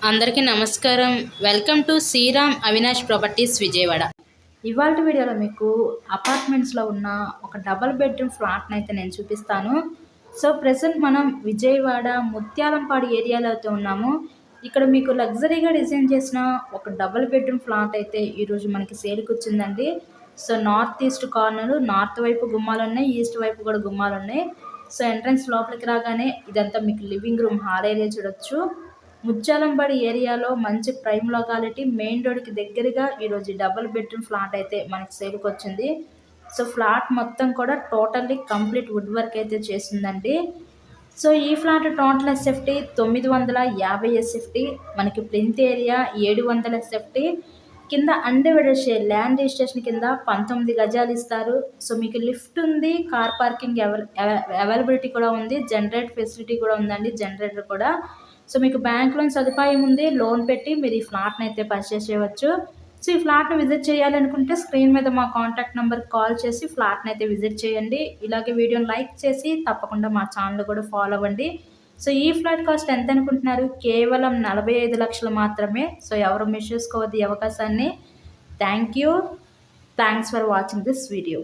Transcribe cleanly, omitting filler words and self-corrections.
అందరికీ నమస్కారం. Welcome to Sriram Avinash properties Vijayawada. ఇవాల్టి వీడియోలో మీకు అపార్ట్మెంట్స్లో ఉన్న ఒక డబల్ బెడ్రూమ్ ఫ్లాట్ని అయితే నేను చూపిస్తాను. సో ప్రెసెంట్ మనం విజయవాడ ముత్యాలంపాడు ఏరియాలో అయితే ఉన్నాము. ఇక్కడ మీకు లగ్జరీగా డిజైన్ చేసిన ఒక డబల్ బెడ్రూమ్ ఫ్లాట్ అయితే ఈరోజు మనకి సేల్కి వచ్చిందండి. So north east corner, north వైపు గుమ్మాలు ఉన్నాయి, ఈస్ట్ వైపు కూడా గుమ్మాలు ఉన్నాయి. సో ఎంట్రన్స్ లోపలికి రాగానే ఇదంతా మీకు లివింగ్ రూమ్, హాల్ ఏరియా చూడొచ్చు. ముత్యాలంపాడు ఏరియాలో మంచి ప్రైమ్ లొకాలిటీ, మెయిన్ రోడ్కి దగ్గరగా ఈరోజు డబుల్ బెడ్రూమ్ ఫ్లాట్ అయితే మనకి సేల్కి వచ్చింది. సో ఫ్లాట్ మొత్తం కూడా టోటల్లీ కంప్లీట్ వుడ్ వర్క్ అయితే చేసిందండి. సో ఈ ఫ్లాట్ టోటల్ ఎస్ఎఫ్టీ 950 ఎస్ఎఫ్టీ, మనకి ప్లింత్ ఏరియా 700 ఎస్ఎఫ్టీ, కింద అన్డివైడెడ్ షేర్ ల్యాండ్ రిజిస్ట్రేషన్ కింద 19 గజాలు ఇస్తారు. సో మీకు లిఫ్ట్ ఉంది, కార్ పార్కింగ్ అవైలబిలిటీ కూడా ఉంది, జనరేటర్ ఫెసిలిటీ కూడా ఉందండి, జనరేటర్ కూడా. సో మీకు బ్యాంక్ లోన్ సదుపాయం ఉంది, లోన్ పెట్టి మీరు ఈ ఫ్లాట్ని అయితే పర్చేస్ చేయవచ్చు. సో ఈ ఫ్లాట్ని విజిట్ చేయాలనుకుంటే స్క్రీన్ మీద మా కాంటాక్ట్ నెంబర్కి కాల్ చేసి ఫ్లాట్ని అయితే విజిట్ చేయండి. ఇలాగే వీడియోని లైక్ చేసి తప్పకుండా మా ఛానల్ కూడా ఫాలో అవ్వండి. సో ఈ ఫ్లాట్ కాస్ట్ ఎంత అనుకుంటున్నారు? కేవలం 45 లక్షలు మాత్రమే. సో ఎవరు మిస్ చేసుకోవద్దు ఈ అవకాశాన్ని. Thanks for watching this video.